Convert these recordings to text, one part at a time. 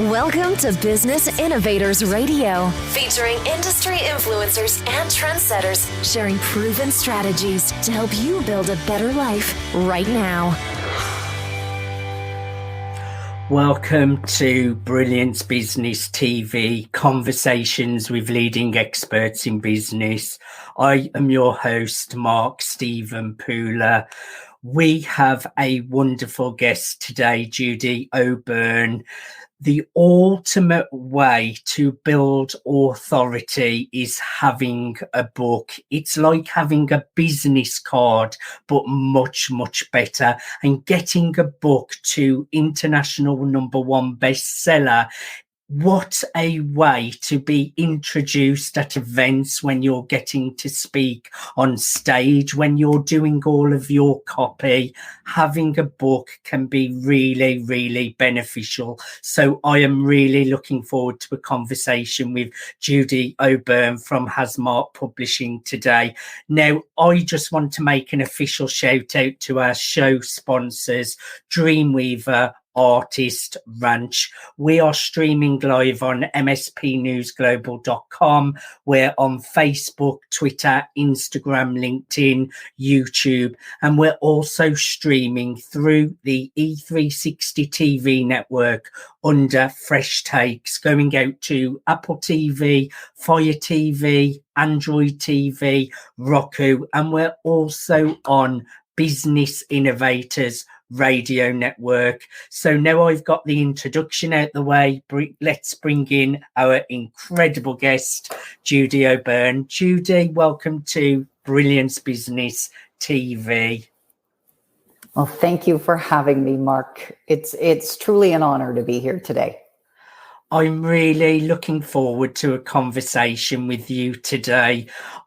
Welcome to Business Innovators Radio, featuring industry influencers and trendsetters sharing proven strategies to help you build a better life right now. Welcome to Brilliance Business TV, conversations with leading experts in business. I am your host, Mark Stephen Pooler. We have a wonderful guest today, Judy O'Beirn. The ultimate way to build authority is having a book. It's like having a business card, but much, much better. And getting a book to international #1 bestseller. What a way to be introduced at events when you're getting to speak on stage, when you're doing all of your copy. Having a book can be really, really beneficial. So I am really looking forward to a conversation with Judy O'Beirn from Hasmark Publishing today. Now, I just want to make an official shout out to our show sponsors, Dreamweaver, Artist Ranch. We are streaming live on mspnewsglobal.com. We're on Facebook, Twitter, Instagram, LinkedIn, YouTube, and we're also streaming through the E360 TV network under Fresh Takes, going out to Apple TV, Fire TV, Android TV, Roku, and we're also on Business Innovators Radio Network. So now I've got the introduction out the way, let's bring in our incredible guest, Judy O'Beirn. Judy, welcome to Brilliance Business TV. Well, thank you for having me, Mark. It's truly an honor to be here today. I'm really looking forward to a conversation with you today.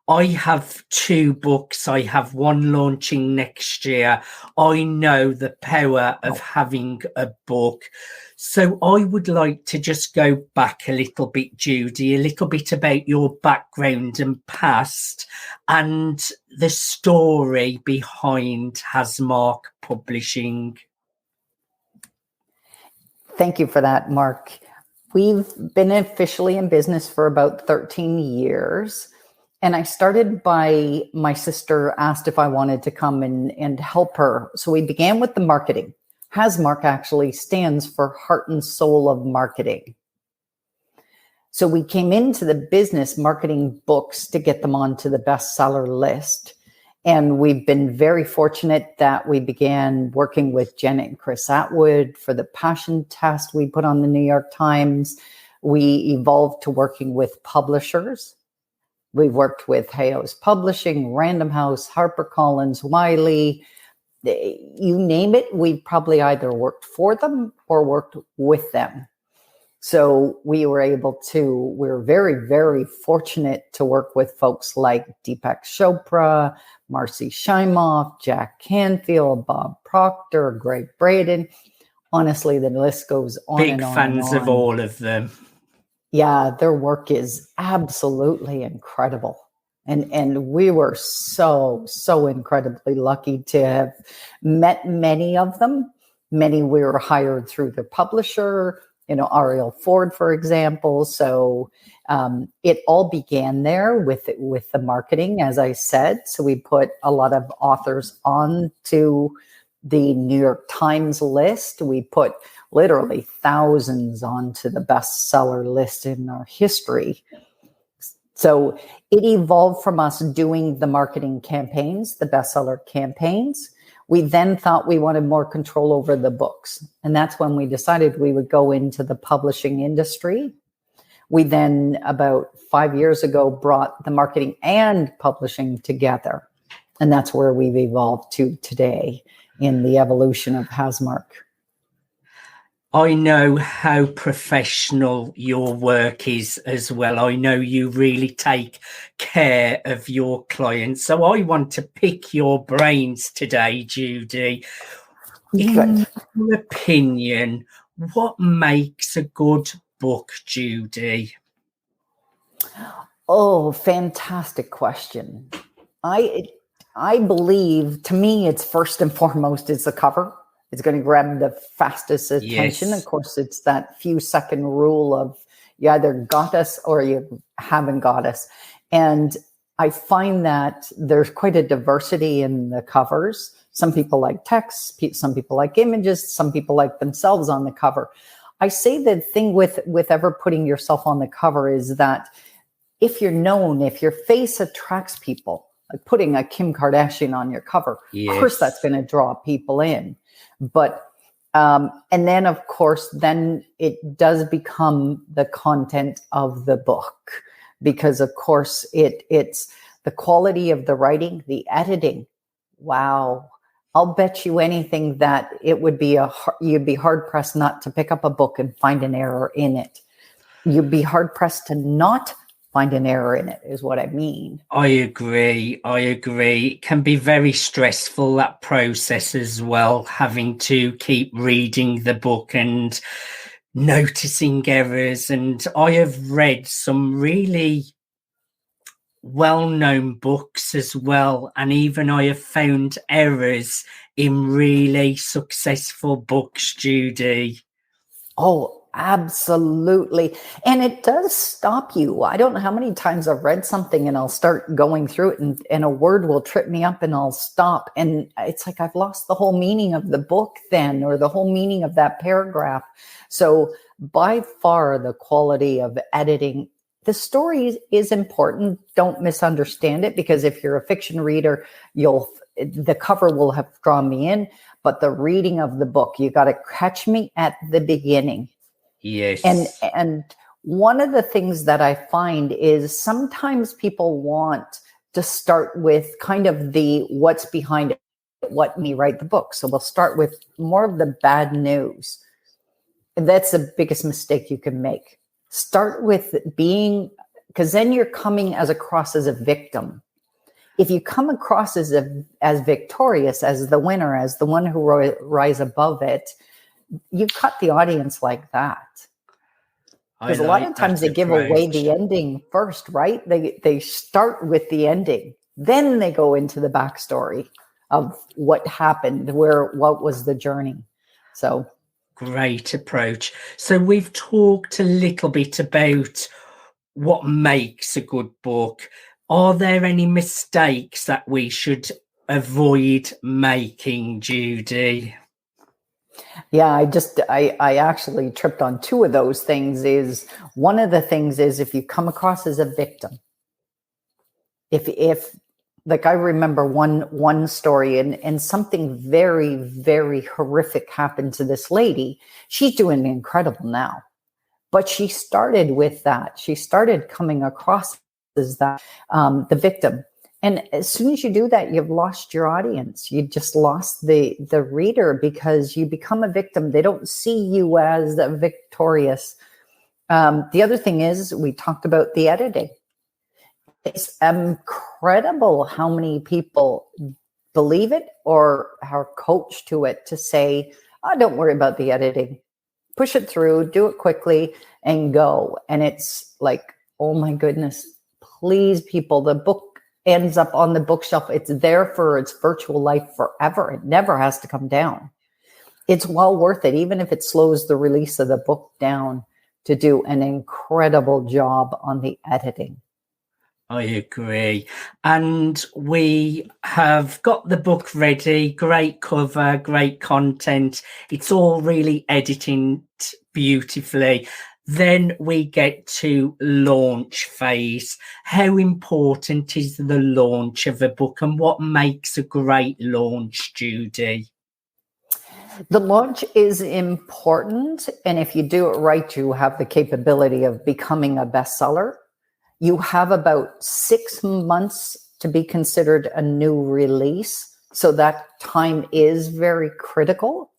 I have 2 books. I have one launching next year. I know the power of having a book. So I would like to just go back a little bit, Judy, a little bit about your background and past and the story behind Hasmark Publishing. Thank you for that, Mark. We've been officially in business for about 13 years. And I started by my sister asked if I wanted to come and help her. So we began with the marketing. Hasmark actually stands for Heart and Soul of Marketing. So we came into the business marketing books to get them onto the bestseller list. And we've been very fortunate that we began working with Janet and Chris Atwood for the Passion Test we put on the New York Times. We evolved to working with publishers. We've worked with Hayos Publishing, Random House, HarperCollins, Wiley. You name it, we've probably either worked for them or worked with them. So we're very, very fortunate to work with folks like Deepak Chopra, Marcy Shimoff, Jack Canfield, Bob Proctor, Greg Braden. Honestly, the list goes on Big and on. Big fans and on. of all of them. Yeah, their work is absolutely incredible. And we were so incredibly lucky to have met many of them. Many we were hired through the publisher, Ariel Ford, for example. So it all began there with the marketing, as I said. So we put a lot of authors onto the New York Times list. We put literally thousands onto the bestseller list in our history. So it evolved from us doing the marketing campaigns, the bestseller campaigns. We then thought we wanted more control over the books. And that's when we decided we would go into the publishing industry. We then, about 5 years ago, brought the marketing and publishing together. And that's where we've evolved to today in the evolution of Hasmark. I know how professional your work is as well. I know you really take care of your clients. So I want to pick your brains today, Judy. In your opinion, what makes a good book, Judy? Oh, fantastic question. I believe, to me, it's first and foremost is the cover. It's going to grab the fastest attention. Yes. Of course, it's that few second rule of you either got us or you haven't got us. And I find that there's quite a diversity in the covers. Some people like text, some people like images, some people like themselves on the cover. I say the thing with ever putting yourself on the cover is that if you're known, if your face attracts people, like putting a Kim Kardashian on your cover, of course that's going to draw people in. But and then of course, then it does become the content of the book, because of course it's the quality of the writing, the editing. Wow. I'll bet you anything that it would be you'd be hard pressed not to pick up a book and find an error in it. You'd be hard pressed to not find an error in it, is what I mean. I agree. It can be very stressful, that process as well, having to keep reading the book and noticing errors. And I have read some really well-known books as well, and even I have found errors in really successful books, Judy. Oh, absolutely. And it does stop you. I don't know how many times I've read something and I'll start going through it and a word will trip me up and I'll stop. And it's like I've lost the whole meaning of the book then, or the whole meaning of that paragraph. So by far the quality of editing, the story is important. Don't misunderstand it, because if you're a fiction reader, the cover will have drawn me in, but the reading of the book, you got to catch me at the beginning. Yes. And one of the things that I find is sometimes people want to start with kind of the what's behind it, what me write the book. So we'll start with more of the bad news. That's the biggest mistake you can make. Start with because then you're coming across as a victim. If you come across as victorious, as the winner, as the one who rise above it, you cut the audience like that. Because a lot of times they give away the ending first, right? They start with the ending, then they go into the backstory of what happened, what was the journey. So great approach. So we've talked a little bit about what makes a good book. Are there any mistakes that we should avoid making, Judy? Yeah, I actually tripped on two of those things. One of the things is if you come across as a victim, if like I remember one story and something very, very horrific happened to this lady. She's doing incredible now, but she started with that. She started coming across as that, the victim. And as soon as you do that, you've lost your audience. You just lost the reader, because you become a victim. They don't see you as victorious. The other thing is, we talked about the editing. It's incredible how many people believe it or are coached to it to say, oh, don't worry about the editing. Push it through, do it quickly, and go. And it's like, oh my goodness, please, people, the book ends up on the bookshelf. It's there for its virtual life forever. It never has to come down. It's well worth it, even if it slows the release of the book down, to do an incredible job on the editing. I agree. And we have got the book ready. Great cover, great content. It's all really edited beautifully. Then we get to launch phase. How important is the launch of a book, and what makes a great launch, Judy? The launch is important. And if you do it right, you have the capability of becoming a bestseller. You have about 6 months to be considered a new release. So that time is very critical.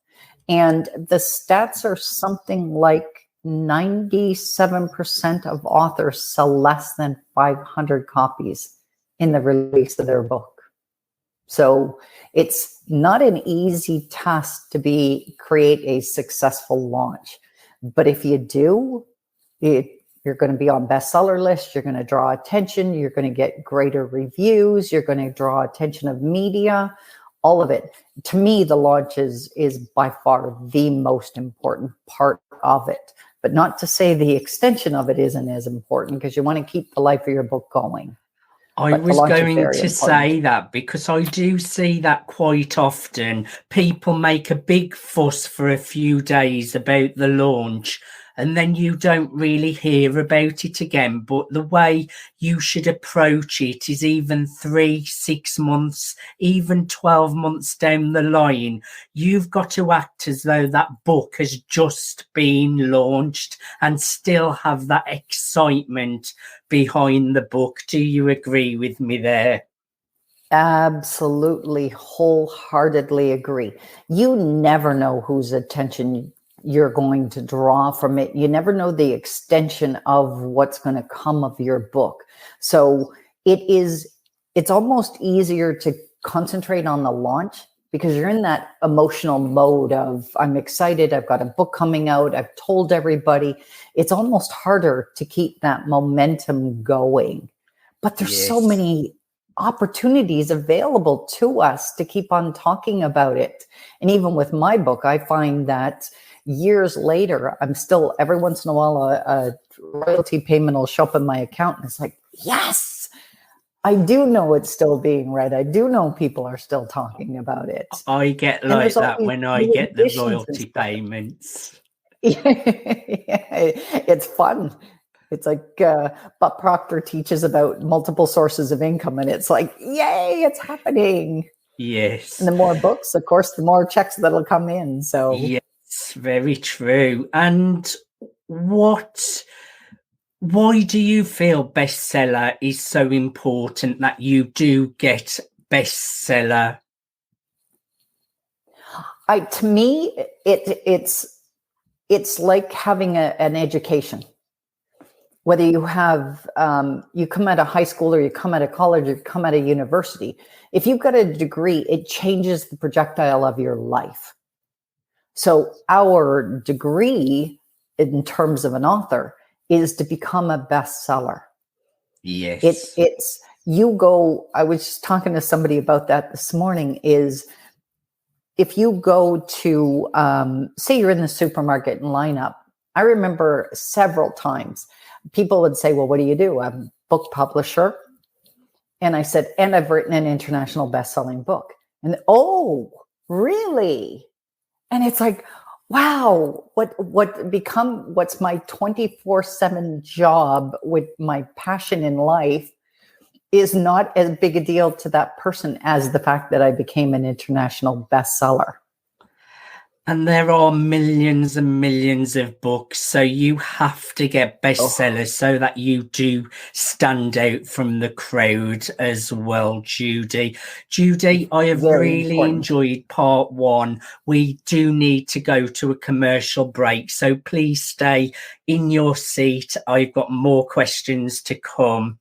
And the stats are something like 97% of authors sell less than 500 copies in the release of their book. So it's not an easy task to create a successful launch. But if you do, you're going to be on bestseller lists. You're going to draw attention. You're going to get greater reviews. You're going to draw attention of media. all of it. To me, the launch is by far the most important part of it. But not to say the extension of it isn't as important, because you want to keep the life of your book going. I was going to say that, because I do see that quite often. People make a big fuss for a few days about the launch, and then you don't really hear about it again. But the way you should approach it is even 3, 6 months, even 12 months down the line, you've got to act as though that book has just been launched and still have that excitement behind the book. Do you agree with me there? Absolutely, wholeheartedly agree. You never know whose attention you're going to draw from it. You never know the extension of what's going to come of your book. So it's almost easier to concentrate on the launch, because you're in that emotional mode of, I'm excited, I've got a book coming out, I've told everybody. It's almost harder to keep that momentum going. But there's so many opportunities available to us to keep on talking about it. And even with my book, I find that years later, I'm still, every once in a while, a royalty payment will show up in my account, and it's like, yes, I do know it's still being read. I do know people are still talking about it. I get like that when I get the royalty payments. Yeah, it's fun. It's like Buck Proctor teaches about multiple sources of income, and it's like, yay, it's happening. Yes. And the more books, of course, the more checks that'll come in. So yes, very true. And why do you feel bestseller is so important, that you do get bestseller? To me, it's like having an education. Whether you have, you come out of high school, or you come out of college, or you come out of university, if you've got a degree, it changes the projectile of your life. So our degree, in terms of an author, is to become a bestseller. Yes. It's you go, I was just talking to somebody about that this morning, is if you go to, say you're in the supermarket and line up, I remember several times people would say, well, what do you do? I'm a book publisher. And I said, and I've written an international best-selling book. And oh, really? And it's like, wow, what's my 24/7 job with my passion in life is not as big a deal to that person as the fact that I became an international bestseller. And there are millions and millions of books, so you have to get bestsellers so that you do stand out from the crowd as well, Judy. Judy, I have really enjoyed part 1. We do need to go to a commercial break, so please stay in your seat. I've got more questions to come.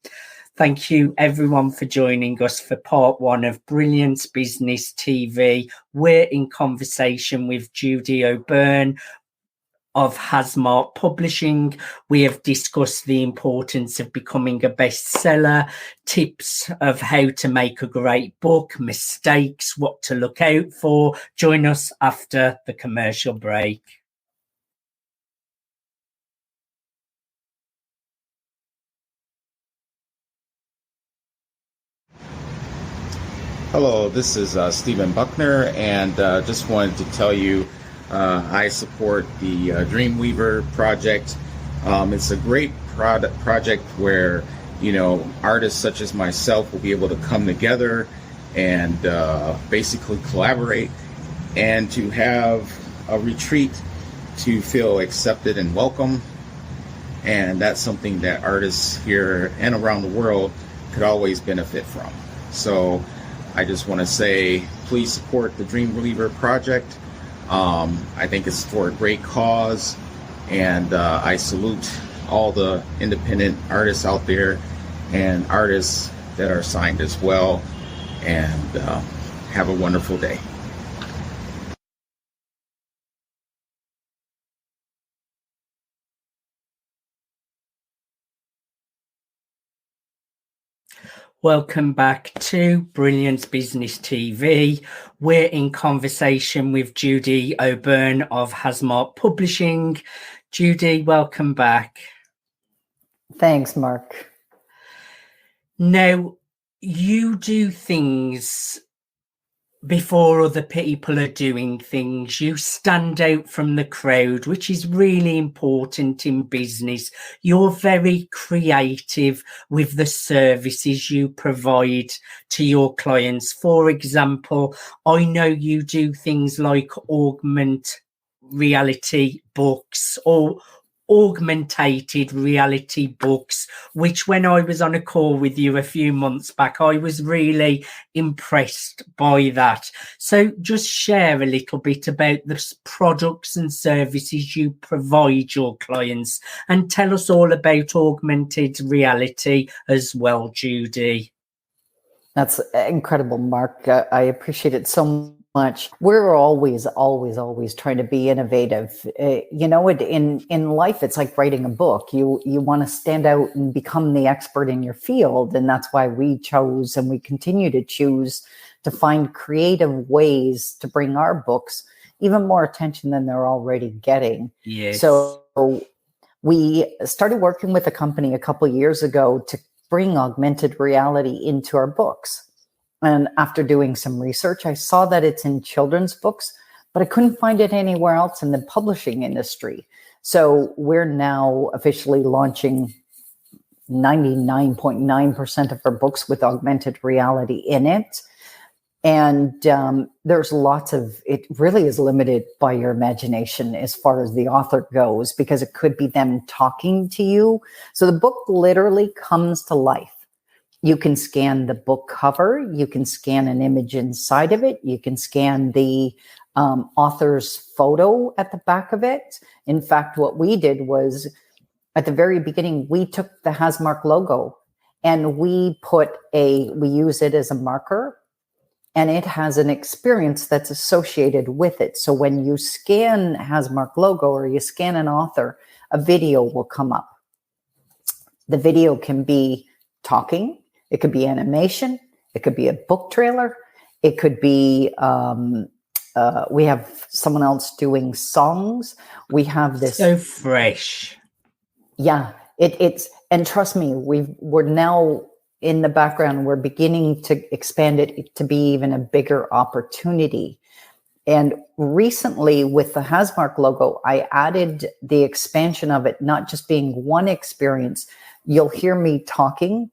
Thank you, everyone, for joining us for part 1 of Brilliance Business TV. We're in conversation with Judy O'Beirn of Hasmark Publishing. We have discussed the importance of becoming a bestseller, tips of how to make a great book, mistakes, what to look out for. Join us after the commercial break. Hello, this is Stephen Buckner, and just wanted to tell you I support the Dreamweaver project. It's a great project where, artists such as myself will be able to come together and basically collaborate, and to have a retreat to feel accepted and welcome. And that's something that artists here and around the world could always benefit from. So I just want to say, please support the Dreamweaver project. I think it's for a great cause, and I salute all the independent artists out there and artists that are signed as well. And have a wonderful day. Welcome back to Brilliance Business TV. We're in conversation with Judy O'Beirn of Hasmark Publishing. Judy, welcome back. Thanks, Mark. Now, you do things before other people are doing things. You stand out from the crowd, which is really important in business. You're very creative with the services you provide to your clients. For example, I know you do things like augment reality books or augmentated reality books, which when I was on a call with you a few months back, I was really impressed by that. So just share a little bit about the products and services you provide your clients, and tell us all about augmented reality as well, Judy. That's incredible, Mark. I appreciate it so much. We're always trying to be innovative. In life, it's like writing a book. You want to stand out and become the expert in your field. And that's why we chose, and we continue to choose, to find creative ways to bring our books even more attention than they're already getting. Yes. So we started working with a company a couple of years ago to bring augmented reality into our books. And after doing some research, I saw that it's in children's books, but I couldn't find it anywhere else in the publishing industry. So we're now officially launching 99.9% of our books with augmented reality in it. And there's lots of, it really is limited by your imagination as far as the author goes, because it could be them talking to you. So the book literally comes to life. You can scan the book cover. You can scan an image inside of it. You can scan the author's photo at the back of it. In fact, what we did was, at the very beginning, we took the Hasmark logo and we use it as a marker, and it has an experience that's associated with it. So when you scan Hasmark logo or you scan an author, a video will come up. The video can be talking. It could be animation. It could be a book trailer. It could be, we have someone else doing songs. We have this. So fresh. Yeah, it's, and trust me, we're now in the background, we're beginning to expand it to be even a bigger opportunity. And recently with the Hasmark logo, I added the expansion of it, not just being one experience. You'll hear me talking,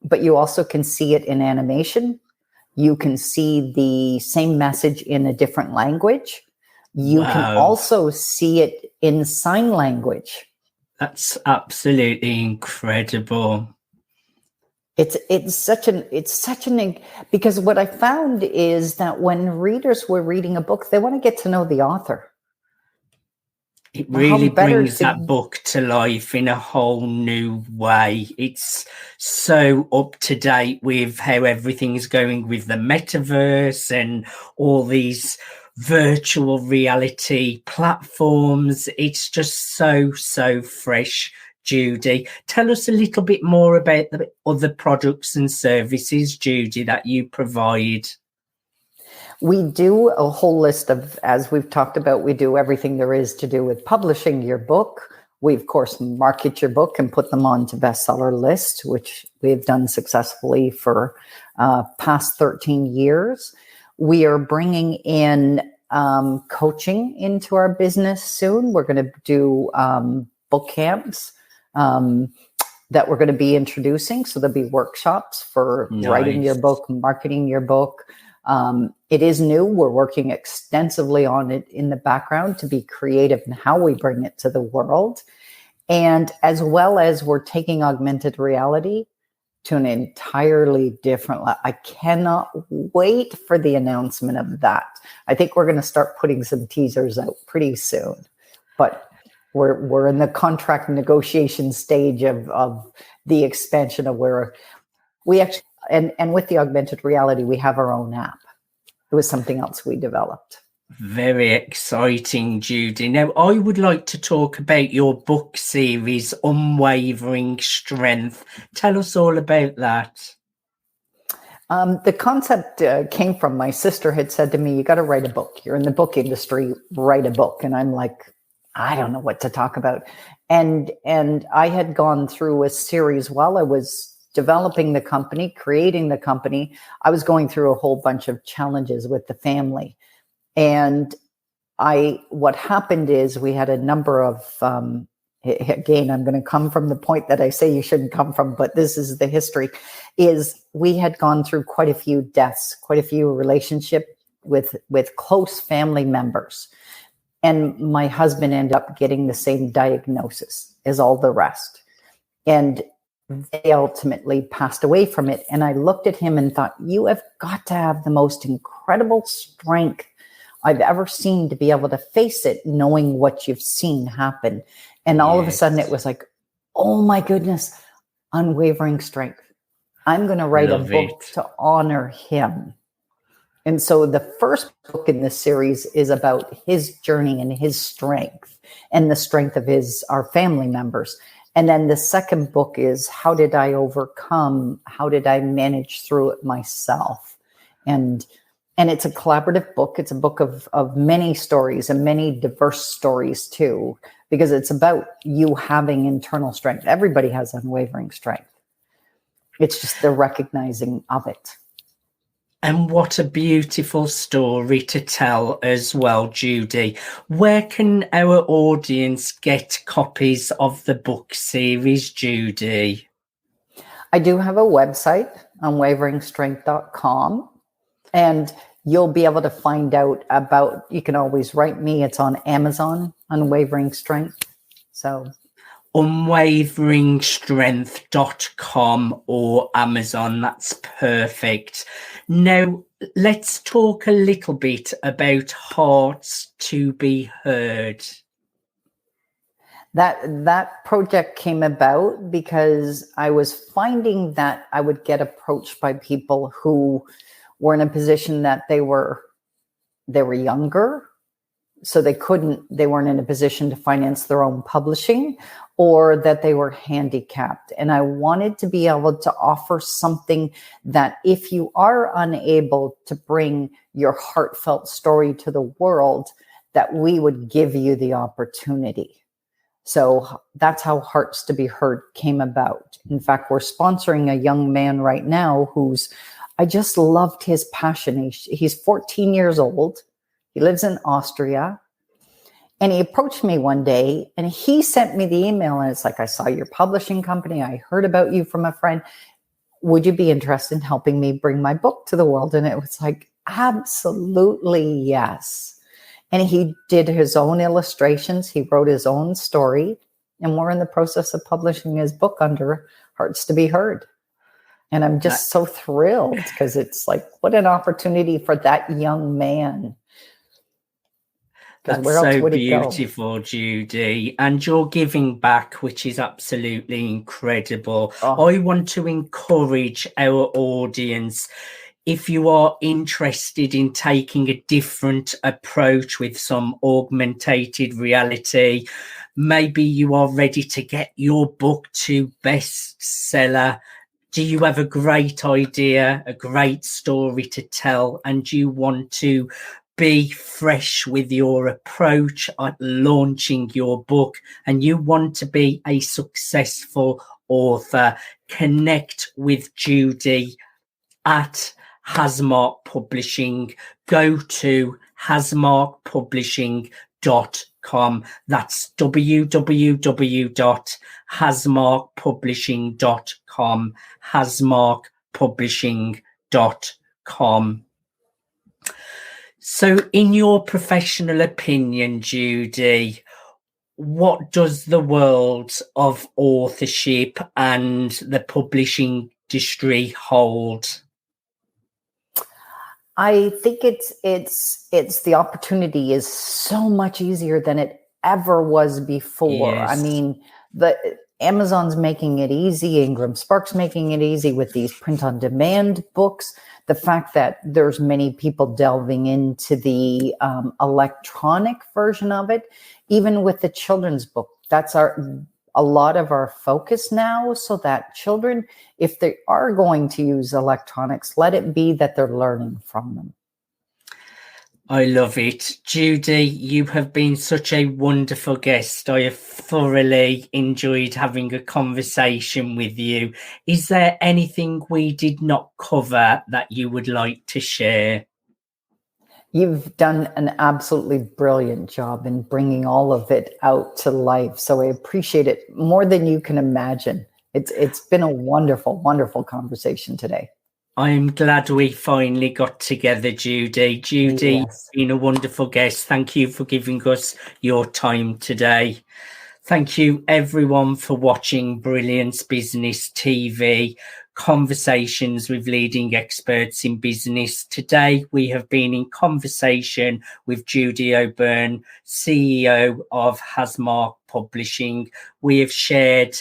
but you also can see it in animation. You can see the same message in a different language. You can also see it in sign language. That's absolutely incredible. It's such an because what I found is that when readers were reading a book, they want to get to know the author. It really brings that book to life in a whole new way. It's so up to date with how everything's going with the metaverse and all these virtual reality platforms. It's just so fresh. Judy, tell us a little bit more about the other products and services, Judy, that you provide. We do a whole list of, as we've talked about, we do everything there is to do with publishing your book. We, of course, market your book and put them onto bestseller list, which we've done successfully for past 13 years. We are bringing in coaching into our business soon. We're going to do book camps that we're going to be introducing. So there'll be workshops for writing your book, marketing your book. It is new. We're working extensively on it in the background to be creative in how we bring it to the world. And as well as we're taking augmented reality to an entirely different level. I cannot wait for the announcement of that. I think we're going to start putting some teasers out pretty soon, but we're in the contract negotiation stage of the expansion of where we actually, and with the augmented reality, we have our own app. It was something else we developed. Very exciting, Judy. Now, I would like to talk about your book series, Unwavering Strength. Tell us all about that. The concept came from my sister had said to me, you got to write a book. You're in the book industry, write a book. And I'm like, I don't know what to talk about. And I had gone through a series while I was developing the company, creating the company. I was going through a whole bunch of challenges with the family. And what happened is we had a number of, again, I'm going to come from the point that I say you shouldn't come from, but this is the history, is we had gone through quite a few deaths, quite a few relationships with close family members. And my husband ended up getting the same diagnosis as all the rest. And they ultimately passed away from it. And I looked at him and thought, you have got to have the most incredible strength I've ever seen to be able to face it, knowing what you've seen happen. And all of a sudden it was like, oh my goodness, unwavering strength. I'm going to write a book to honor him. And so the first book in this series is about his journey and his strength and the strength of our family members. And then the second book is, how did I overcome? How did I manage through it myself? And it's a collaborative book. It's a book of many stories and many diverse stories too, because it's about you having internal strength. Everybody has unwavering strength. It's just the recognizing of it. And what a beautiful story to tell as well, Judy. Where can our audience get copies of the book series, Judy? I do have a website, unwaveringstrength.com, and you'll be able to find out about, you can always write me. It's on Amazon, Unwavering Strength. So unwaveringstrength.com or Amazon. That's perfect. Now, let's talk a little bit about Hearts to be Heard. That project came about because I was finding that I would get approached by people who were in a position that they were younger, so they weren't in a position to finance their own publishing, or that they were handicapped. And I wanted to be able to offer something that if you are unable to bring your heartfelt story to the world, that we would give you the opportunity. So that's how Hearts to be Heard came about. In fact, we're sponsoring a young man right now I just loved his passion. He's 14 years old. He lives in Austria. And he approached me one day and he sent me the email, and it's like, I saw your publishing company. I heard about you from a friend. Would you be interested in helping me bring my book to the world? And it was like, absolutely yes. And he did his own illustrations. He wrote his own story. And we're in the process of publishing his book under Hearts to be Heard. And I'm just so thrilled because it's like, what an opportunity for that young man. That's so beautiful, Judy. And you're giving back, which is absolutely incredible. I want to encourage our audience, if you are interested in taking a different approach with some augmented reality, maybe you are ready to get your book to bestseller. Do you have a great idea, a great story to tell, and you want to be fresh with your approach at launching your book, and you want to be a successful author? Connect with Judy at Hasmark Publishing. Go to hasmarkpublishing.com. That's www.hasmarkpublishing.com. hasmarkpublishing.com. So in your professional opinion, Judy, what does the world of authorship and the publishing industry hold? I think it's the opportunity is so much easier than it ever was before. Yes. I mean, Amazon's making it easy. Ingram Spark's making it easy with these print-on-demand books. The fact that there's many people delving into the electronic version of it, even with the children's book. a lot of our focus now, so that children, if they are going to use electronics, let it be that they're learning from them. I love it. Judy, you have been such a wonderful guest. I have thoroughly enjoyed having a conversation with you. Is there anything we did not cover that you would like to share? You've done an absolutely brilliant job in bringing all of it out to life. So I appreciate it more than you can imagine. It's been a wonderful, wonderful conversation today. I'm glad we finally got together, Judy. Judy, Yes. You've been a wonderful guest. Thank you for giving us your time today. Thank you, everyone, for watching Brilliance Business TV, conversations with leading experts in business. Today, we have been in conversation with Judy O'Beirn, CEO of Hasmark Publishing. We have shared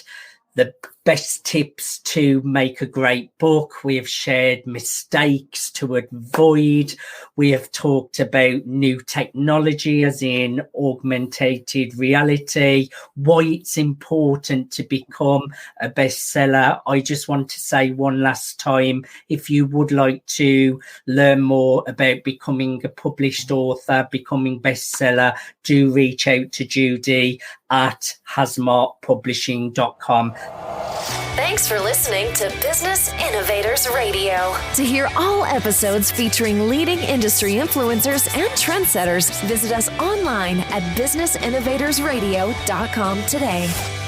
the best tips to make a great book. We have shared mistakes to avoid. We have talked about new technology, as in augmented reality, why it's important to become a bestseller. I just want to say one last time, if you would like to learn more about becoming a published author, becoming bestseller, do reach out to Judy at hasmarkpublishing.com. Thanks for listening to Business Innovators Radio. To hear all episodes featuring leading industry influencers and trendsetters, visit us online at businessinnovatorsradio.com today.